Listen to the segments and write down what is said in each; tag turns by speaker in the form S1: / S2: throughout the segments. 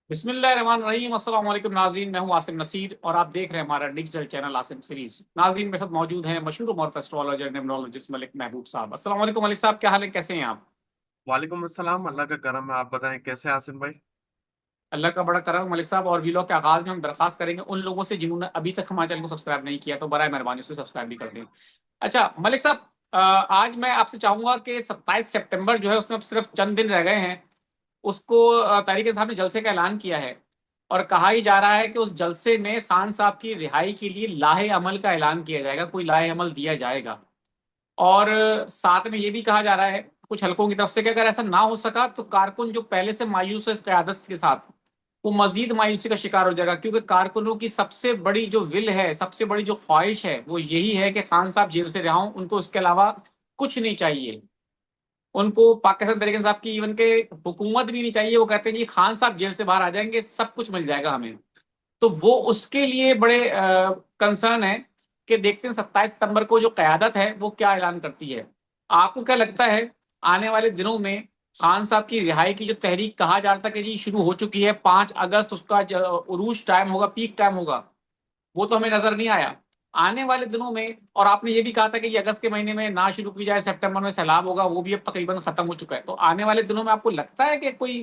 S1: बिस्मिल्लाहिर्रहमानिर्रहीम। अस्सलाम वालेकुम नाज़रीन, मैं हूं आसिम नसीर और आप देख रहे हैं हमारा डिजिटल चैनल आसिम सीरीज। नाज़रीन, मेरे साथ मौजूद हैं मशहूर मॉरफ एस्ट्रोलॉजर न्यूमरोलॉजिस्ट मलिक महबूब साहब। अस्सलाम वालेकुम मलिक साहब, क्या हाल है, कैसे हैं आप?
S2: वालेकुम अस्सलाम। अल्लाह का करम है। आप बताएं कैसे हैं आसिम भाई।
S1: अल्लाह का बड़ा करम है मलिक साहब। और वीलॉग के आगाज में हम दरखास्त करेंगे उन लोगों से जिन्होंने अभी तक हमारे चैनल को सब्सक्राइब नहीं किया, तो बराए मेहरबानी उसे सब्सक्राइब भी कर दें। अच्छा मलिक साहब, आज मैं आपसे चाहूंगा कि 27 सितंबर जो है उसमें अब सिर्फ चंद दिन रह गए हैं। उसको तहरीक साहब ने जलसे का ऐलान किया है और कहा ही जा रहा है कि उस जलसे में खान साहब की रिहाई के लिए लाहे अमल का ऐलान किया जाएगा, कोई लाहे अमल दिया जाएगा। और साथ में ये भी कहा जा रहा है कुछ हलकों की तरफ से कि अगर ऐसा ना हो सका तो कारकुन जो पहले से मायूस है इस क्यादत के साथ, वो मजीद मायूसी का शिकार हो जाएगा, क्योंकि कारकुनों की सबसे बड़ी जो विल है, सबसे बड़ी जो ख्वाहिश है, वो यही है कि खान साहब जेल से रिहा हों। उनको उसके अलावा कुछ नहीं चाहिए। उनको पाकिस्तान तरीके इंसाफ की इवन के हुकूमत भी नहीं चाहिए। वो कहते हैं कि खान साहब जेल से बाहर आ जाएंगे, सब कुछ मिल जाएगा हमें। तो वो उसके लिए बड़े कंसर्न है कि देखते हैं 27 सितंबर को जो क़यादत है वो क्या ऐलान करती है। आपको क्या लगता है आने वाले दिनों में खान साहब की रिहाई की जो तहरीक कहा जा रहा था कि जी शुरू हो चुकी है, 5 अगस्त उसका उरूज टाइम होगा, पीक टाइम होगा, वो तो हमें नजर नहीं आया आने वाले दिनों में। और आपने ये भी कहा था कि ये अगस्त के महीने में ना शुरू की जाए, सितंबर में सैलाब होगा, वो भी अब तकरीबन खत्म हो चुका है। तो आने वाले दिनों में आपको लगता है कि कोई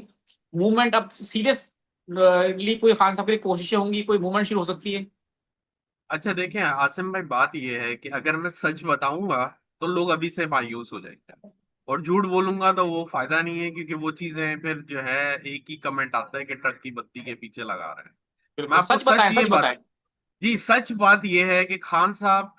S1: मूवमेंट अब सीरियसली कोई खान साहब के लिए कोशिशें होंगी, कोई मूवमेंट शुरू हो सकती है?
S2: अच्छा देखें आसिम भाई, बात यह है कि अगर मैं सच बताऊंगा तो लोग अभी से मायूस हो जाएंगे, और झूठ बोलूंगा तो वो फायदा नहीं है, क्योंकि वो चीजें फिर जो है एक ही कमेंट आता है कि ट्रक की बत्ती के पीछे लगा रहे हैं। मैं
S1: बिल्कुल
S2: आपको
S1: सच बताएं,
S2: सच ये
S1: सच
S2: बात,
S1: बताएं।
S2: जी सच बात यह है कि खान साहब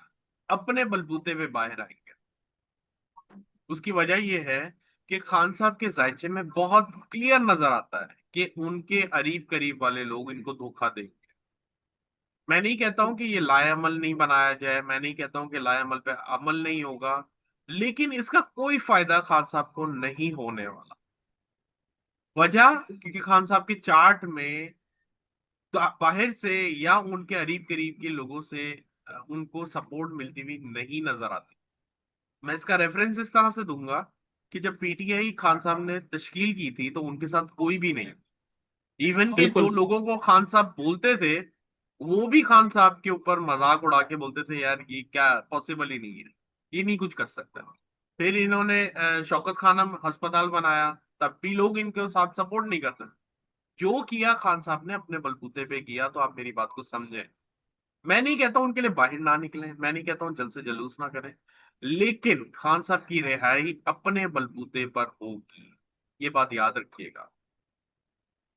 S2: अपने बलबूते पे बाहर आएंगे। उसकी वजह यह है कि खान साहब के जायचे में बहुत क्लियर नजर आता है कि उनके करीब करीब वाले लोग इनको धोखा देंगे। मैं नहीं कहता हूं कि ये लाएअमल नहीं बनाया जाए, मैं नहीं कहता हूं कि लाएअमल पे अमल नहीं होगा, लेकिन इसका कोई फायदा खान साहब को नहीं होने वाला। वजह क्योंकि खान साहब के चार्ट में बाहर से या उनके करीब करीब के लोगों से उनको सपोर्ट मिलती हुई नहीं नजर आती। मैं इसका रेफरेंस इस तरह से दूंगा कि जब पीटीआई खान साहब ने तश्कील की थी तो उनके साथ कोई भी नहीं, इवन के
S1: बिल्कुल।
S2: जो लोगों को खान साहब बोलते थे वो भी खान साहब के ऊपर मजाक उड़ा के बोलते थे, यार ये क्या, पॉसिबल ही नहीं है, ये नहीं कुछ कर सकता। फिर इन्होंने शौकत खानम अस्पताल बनाया, तब भी लोग इनके साथ सपोर्ट नहीं करते। जो किया खान साहब ने अपने बलबूते पे किया, तो आप मेरी बात को समझें। मैं नहीं कहता उनके लिए बाहर ना निकलें, मैं नहीं कहता हूँ जल्द से जुलूस ना करें, लेकिन खान साहब की रिहाई अपने बलबूते पर होगी, ये बात याद रखिएगा।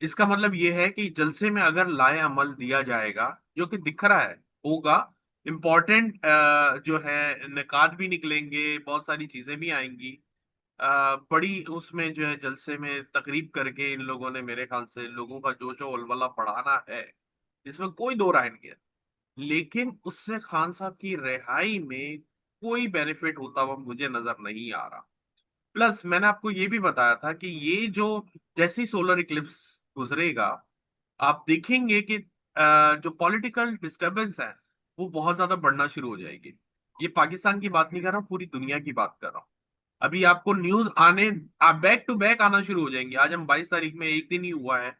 S2: इसका मतलब ये है कि जलसे में अगर लाए अमल दिया जाएगा, जो कि दिख रहा है होगा, इम्पोर्टेंट जो है निकात भी निकलेंगे, बहुत सारी चीजें भी आएंगी। बड़ी उसमें जो है जलसे में तकरीब करके इन लोगों ने मेरे ख्याल से लोगों का जोश और वलवला बढ़ाना है, इसमें कोई दो राय नहीं है। लेकिन उससे खान साहब की रिहाई में कोई बेनिफिट होता हुआ मुझे नजर नहीं आ रहा। प्लस मैंने आपको ये भी बताया था कि ये जो जैसी सोलर इक्लिप्स गुजरेगा, आप देखेंगे कि जो पॉलिटिकल डिस्टरबेंस है वो बहुत ज्यादा बढ़ना शुरू हो जाएगी। ये पाकिस्तान की बात नहीं कर रहा हूँ, पूरी दुनिया की बात कर रहा हूँ। अभी आपको न्यूज आने, आप बैक टू बैक आना शुरू हो जाएंगे। आज हम 22 तारीख में, एक दिन ही हुआ है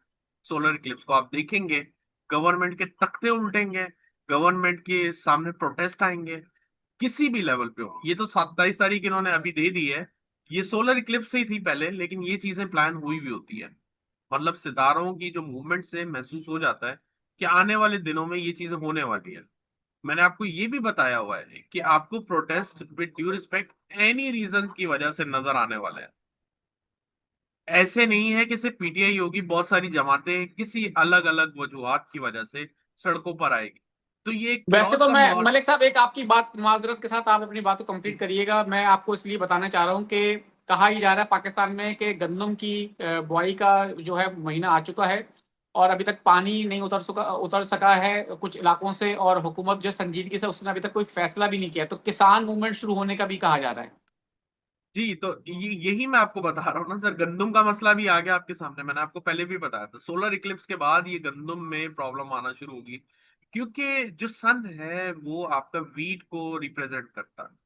S2: सोलर इक्लिप्स को, आप देखेंगे गवर्नमेंट के तख्ते उल्टेंगे, गवर्नमेंट के सामने प्रोटेस्ट आएंगे, किसी भी लेवल पे हो। ये तो 27 तारीख इन्होंने अभी दे दी है, ये सोलर इक्लिप्स से ही थी पहले, लेकिन ये चीजें प्लान हुई भी होती है। मतलब सितारों की जो मूवमेंट से महसूस हो जाता है कि आने वाले दिनों में ये चीजें होने वाली है। मैंने आपको ये भी बताया हुआ है कि आपको protest with due respect any reason की वजह से नजर आने वाले हैं। ऐसे नहीं है कि सिर्फ पीटीआई होगी, बहुत सारी जमातें किसी अलग अलग वजूहात की वजह से सड़कों पर आएगी। तो ये एक
S1: वैसे
S2: क्लॉज
S1: तो
S2: का
S1: मैं
S2: मॉड।
S1: मलिक साहब, एक आपकी बात माजरत के साथ आप अपनी बात को कंप्लीट करिएगा, मैं आपको इसलिए बताना चाह रहा हूँ कि कहा ही जा रहा है पाकिस्तान में कि गंदम की बुआई का जो है महीना आ चुका है और अभी तक पानी नहीं उतर सका है कुछ इलाकों से, और हुकूमत जो संजीदगी से उसने अभी तक कोई फैसला भी नहीं किया, तो किसान मूवमेंट शुरू होने का भी कहा जा रहा है।
S2: जी, तो यही मैं आपको बता रहा हूँ ना सर, गंदम का मसला भी आ गया आपके सामने। मैंने आपको पहले भी बताया था, सोलर इक्लिप्स के बाद ये गंदम में प्रॉब्लम आना शुरू होगी, क्योंकि जो सन है वो आपका वीट को रिप्रेजेंट करता है।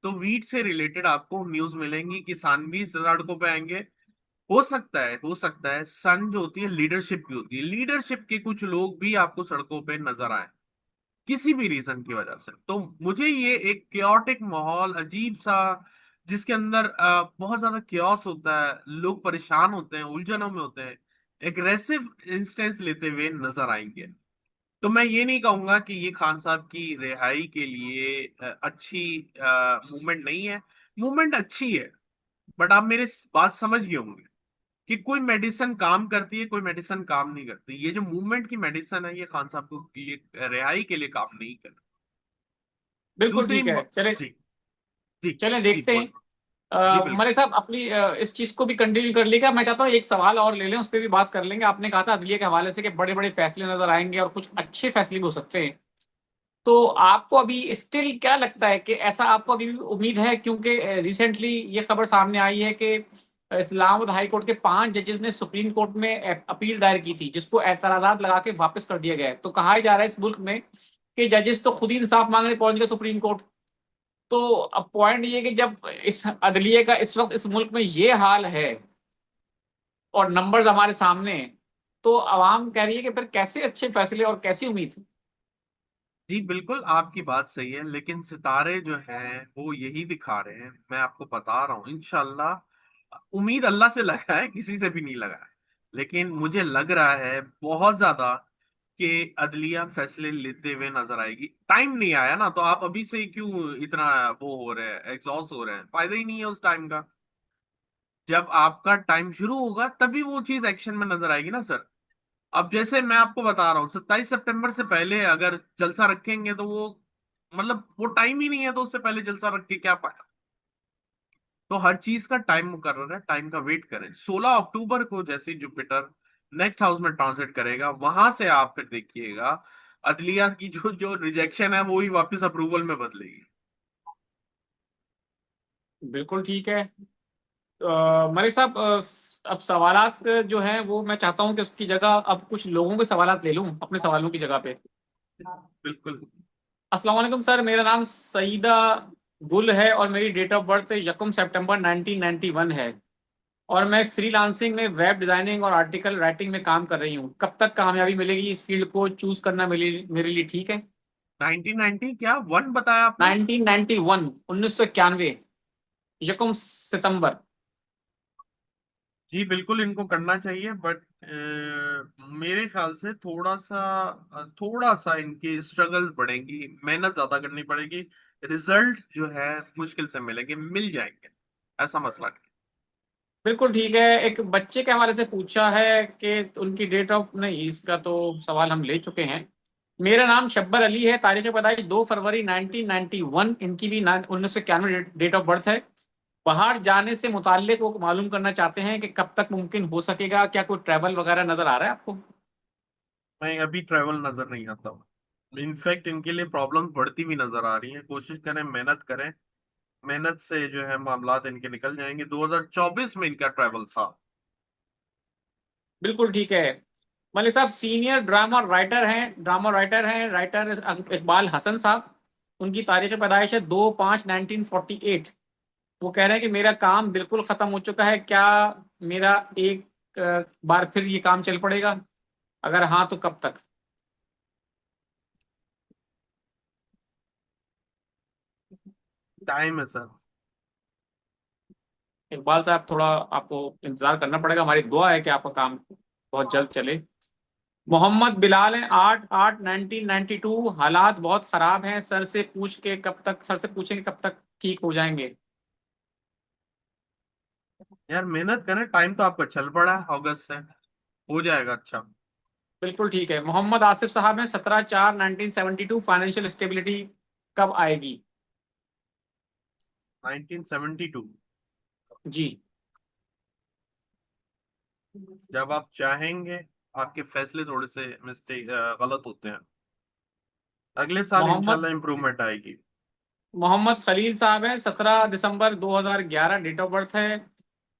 S2: तो वीट से रिलेटेड आपको न्यूज मिलेंगी, किसान भी सड़कों पे आएंगे, हो सकता है सन जो होती है लीडरशिप की होती है, लीडरशिप के कुछ लोग भी आपको सड़कों पे नजर आए किसी भी रीजन की वजह से। तो मुझे ये एक क्योटिक माहौल अजीब सा, जिसके अंदर बहुत ज्यादा क्योस होता है, लोग परेशान होते हैं, उलझनों में होते हैं, एग्रेसिव इंस्टेंस लेते हुए नजर आएंगे। तो मैं ये नहीं कहूंगा कि ये खान साहब की रिहाई के लिए अच्छी मूवमेंट नहीं है। मूवमेंट अच्छी है, बट आप मेरे बात समझ गए होंगे कि कोई मेडिसिन काम करती है, कोई मेडिसिन काम नहीं करती। ये जो मूवमेंट की मेडिसिन है, ये खान साहब को लिए रिहाई के लिए काम नहीं कर।
S1: बिल्कुल
S2: दूसरी
S1: ठीक है, चले
S2: जी जी
S1: चले
S2: जी
S1: देखते हैं।
S2: बोल जी बिल्कुल।
S1: मलिक साहब अपनी इस चीज को भी कंटिन्यू कर लेगा। मैं चाहता हूँ एक सवाल और ले लें, उस पर भी बात कर लेंगे। आपने कहा था अदलिया के हवाले से कि बड़े बड़े फैसले नजर आएंगे और कुछ अच्छे फैसले भी हो सकते हैं। तो आपको अभी स्टिल क्या लगता है कि ऐसा आपको अभी भी उम्मीद है? क्योंकि रिसेंटली ये खबर सामने आई है कि इस्लामाबाद हाई कोर्ट के 5 जजेस ने सुप्रीम कोर्ट में अपील दायर की थी, जिसको एतराजात लगा के वापस कर दिया गया है। तो कहा जा रहा है इस मुल्क में कि जजेस तो खुद ही इंसाफ मांगने पहुंच गए सुप्रीम कोर्ट। तो अब पॉइंट ये है कि जब इस अदलिये का इस वक्त इस मुल्क में ये हाल है और नंबर्स हमारे सामने हैं, तो आवाम कह रही है कि फिर कैसे अच्छे फैसले और कैसी उम्मीद?
S2: जी बिल्कुल, आपकी बात सही है, लेकिन सितारे जो हैं वो यही दिखा रहे हैं। मैं आपको बता रहा हूँ, इंशाल्लाह उम्मीद अल्लाह से लगा है, किसी से भी नहीं लगा है। लेकिन मुझे लग रहा है बहुत ज्यादा कि अदलिया फैसले लेते हुए नजर आएगी। टाइम नहीं आया ना, तो आप अभी से क्यों इतना वो हो रहे हैं, एग्जॉस्ट हो रहे हैं? फायदा ही नहीं है उस टाइम का। जब आपका टाइम शुरू होगा तभी वो चीज एक्शन में नजर आएगी ना सर। अब जैसे मैं आपको बता रहा हूँ, 27 सितंबर से पहले अगर जलसा रखेंगे तो वो, मतलब वो टाइम ही नहीं है, तो उससे पहले जलसा रख के क्या फायदा। तो हर चीज का टाइम मुकर्रर है, टाइम का वेट करें। 16 अक्टूबर को जैसे जुपिटर नेक्स्ट हाउस में ट्रांसिट करेगा, वहां से आप फिर देखिएगा अदलिया की जो जो रिजेक्शन है वो ही वापस अप्रूवल में बदलेगी।
S1: बिल्कुल ठीक है। मलिक साहब, अब सवालात जो हैं वो मैं चाहता हूं कि उसकी जगह अब कुछ लोगों के सवालात ले लूं अपने सवालों की जगह पे।
S2: बिल्कुल।
S1: अस्सलाम वालेकुम सर, मेरा नाम सईदा गुल है और मेरी डेट ऑफ बर्थ 1 सितंबर 1991 है। और मैं फ्रीलांसिंग में वेब डिजाइनिंग और आर्टिकल राइटिंग में काम कर रही हूँ। कब तक कामयाबी मिलेगी? इस फील्ड को चूज करना मेरे लिए ठीक है?
S2: 1990 क्या वन बताया आपने?
S1: 1991, 1991, 1 सितंबर।
S2: जी बिल्कुल, इनको करना चाहिए, बट मेरे ख्याल से थोड़ा सा इनकी स्ट्रगल बढ़ेंगी, मेहनत ज्यादा करनी पड़ेगी। रिजल्ट जो है मुश्किल से मिलेंगे, मिल जाएंगे, ऐसा मसला नहीं।
S1: बिल्कुल ठीक है। एक बच्चे के हवाले से पूछा है कि उनकी डेट ऑफ, नहीं इसका तो सवाल हम ले चुके हैं। मेरा नाम शब्बर अली है, तारीख पैदाइश 2 फरवरी 1991, इनकी भी 1991 डेट ऑफ बर्थ है। बाहर जाने से मुताल्लिक वो मालूम करना चाहते हैं कि कब तक मुमकिन हो सकेगा। क्या कोई ट्रैवल वगैरह नजर आ रहा है आपको?
S2: मैं अभी ट्रैवल नजर नहीं आता हूँ। इनफैक्ट इनके लिए प्रॉब्लम बढ़ती हुई नजर आ रही है। कोशिश करें, मेहनत करें, मेहनत से जो है मामलात इनके निकल जाएंगे। 2024 में इनका ट्रैवल था।
S1: बिल्कुल ठीक है। मलिक साहब सीनियर ड्रामा राइटर हैं राइटर इकबाल हसन साहब। उनकी तारीख पैदाइश है 2/5/1948। वो कह रहे हैं कि मेरा काम बिल्कुल खत्म हो चुका है, क्या मेरा एक बार फिर ये काम चल पड़ेगा? अगर हाँ तो कब तक?
S2: टाइम है सर।
S1: इकबाल साहब, थोड़ा आपको इंतजार करना पड़ेगा। हमारी दुआ है कि आपका काम बहुत जल्द चले। मोहम्मद बिलाल है, 8/8/1992। हालात बहुत खराब हैं, सर से पूछेंगे कब तक ठीक हो जाएंगे?
S2: यार मेहनत करें, टाइम तो आपका चल पड़ा है, अगस्त से हो जाएगा अच्छा।
S1: बिल्कुल ठीक है। मोहम्मद आसिफ साहब हैं, 17/4/1972। फाइनेंशियल स्टेबिलिटी कब आएगी?
S2: 1972।
S1: जी।
S2: जब आप चाहेंगे। आपके फैसले थोड़े से मिस्टेक गलत होते हैं। अगले साल
S1: मोहम्मद
S2: इंशाल्लाह इंप्रूवमेंट आएगी।
S1: मोहम्मद खलील साहब हैं, 17 दिसंबर 2011 डेट ऑफ बर्थ है।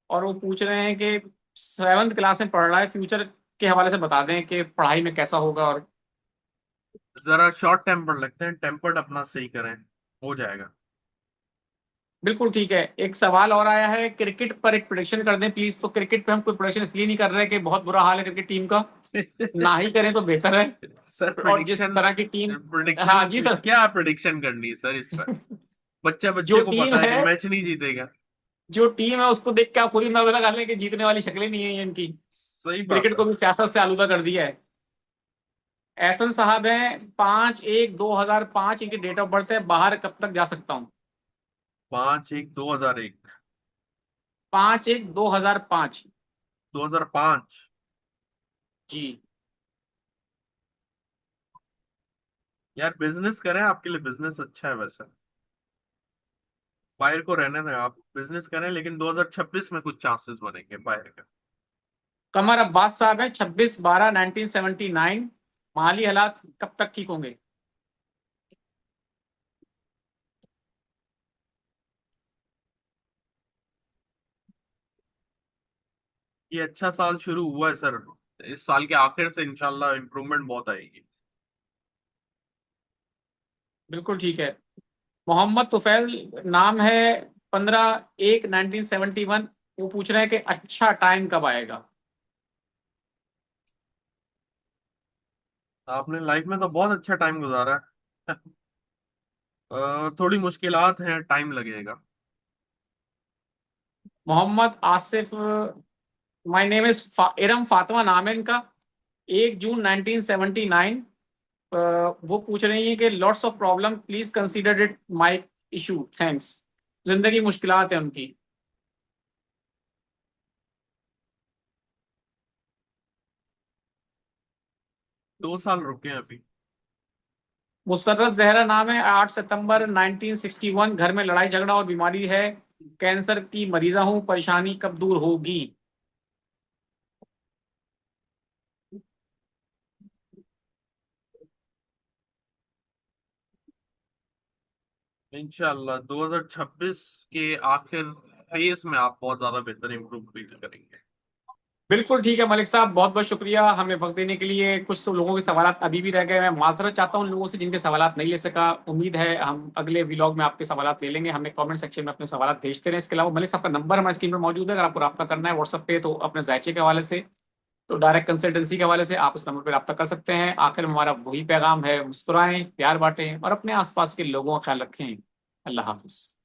S1: और वो पूछ रहे हैं कि 7th क्लास में पढ़ रहा है, फ्यूचर के हवाले से बता दें कि पढ़ाई में कैसा होगा। और
S2: जरा शॉर्ट टेम्पर लगते हैं, टेम्पर्ड अपना सही करें, हो जाएगा।
S1: बिल्कुल ठीक है। एक सवाल और आया है, क्रिकेट पर एक प्रेडिक्शन कर दें प्लीज। तो क्रिकेट पे हम कोई प्रेडिक्शन इसलिए नहीं कर रहे कि बहुत बुरा हाल है क्रिकेट टीम का, ना ही करें तो बेहतर है।
S2: सर
S1: और जिस
S2: प्रिडिक्शन,
S1: तरह की टीम, हाँ
S2: प्रिडिक्शन
S1: जी सर।
S2: क्या प्रिडिक्शन करनी है सर इस पर? बच्चा
S1: जो
S2: बच्चे को
S1: टीम
S2: पता है
S1: है,
S2: कि मैच नहीं जीतेगा।
S1: जो टीम है उसको देख के आप खुद ही अंदाजा लगा लें कि जीतने वाली शक्लें नहीं है ये इनकी।
S2: सही बात
S1: क्रिकेट
S2: है।
S1: को भी सियासत से आलूदा कर दिया है। एहसन साहब हैं, 5/1/2005 इनकी डेट ऑफ बर्थ है। बाहर कब तक जा सकता हूँ?
S2: 5/1/2001।
S1: 5/1/2005।
S2: 2005।
S1: जी।
S2: यार बिजनेस करें, आपके लिए बिजनेस अच्छा है वैसे। बाहर को रहने दें, आप बिजनेस करें, लेकिन 2026 में कुछ चांसेस बनेंगे बाहर के।
S1: कमर अब्बास साहब है, 26/12/1979। माली हालात कब तक ठीक होंगे?
S2: ये अच्छा साल शुरू हुआ है सर, इस साल के आखिर से इंशाल्लाह इम्प्रूवमेंट बहुत आएगी।
S1: बिल्कुल ठीक है। मोहम्मद तुफैल नाम है, 15/1/1971। वो पूछ रहे हैं कि अच्छा टाइम कब आएगा?
S2: आपने लाइफ में तो बहुत अच्छा टाइम गुजारा है। थोड़ी मुश्किलात हैं, टाइम लगेगा।
S1: Mohammad Asif, my name is Iram Fatima नाम है इनका, 1 जून 1979। वो पूछ रही है कि lots of problem, please consider it my issue, thanks. जिंदगी मुश्किलात है उनकी।
S2: 2 साल रुके हैं अभी।
S1: मुस्तरद जहरा नाम है, 8 सितंबर 1961। घर में लड़ाई झगड़ा और बीमारी है, कैंसर की मरीजा हूँ, परेशानी कब दूर होगी?
S2: इंशाल्लाह 2026 के आखिर फेज में आप बहुत ज्यादा बेहतर इम्प्रूव फील करेंगे।
S1: बिल्कुल ठीक है मलिक साहब, बहुत बहुत शुक्रिया हमें वक्त देने के लिए। कुछ तो लोगों के सवालात अभी भी रह गए, मैं माजरत चाहता हूँ उन लोगों से जिनके सवालात नहीं ले सका। उम्मीद है हम अगले व्लॉग में आपके सवालात ले लेंगे। हमें कमेंट सेक्शन में अपने सवालात भेजते रहें। इसके अलावा मलिक साहब का नंबर हमारे स्क्रीन पर मौजूद है, अगर आपको रब्ता करना है व्हाट्सएप पे तो अपने जायचे के हवाले से, तो डायरेक्ट कंसल्टेंसी के हवाले से आप उस नंबर पर रब्ता कर सकते हैं। आखिर में हमारा वही पैगाम है, मुस्कुराएं, प्यार बांटें और अपने आसपास के लोगों का ख्याल रखें। अल्लाह हाफिज।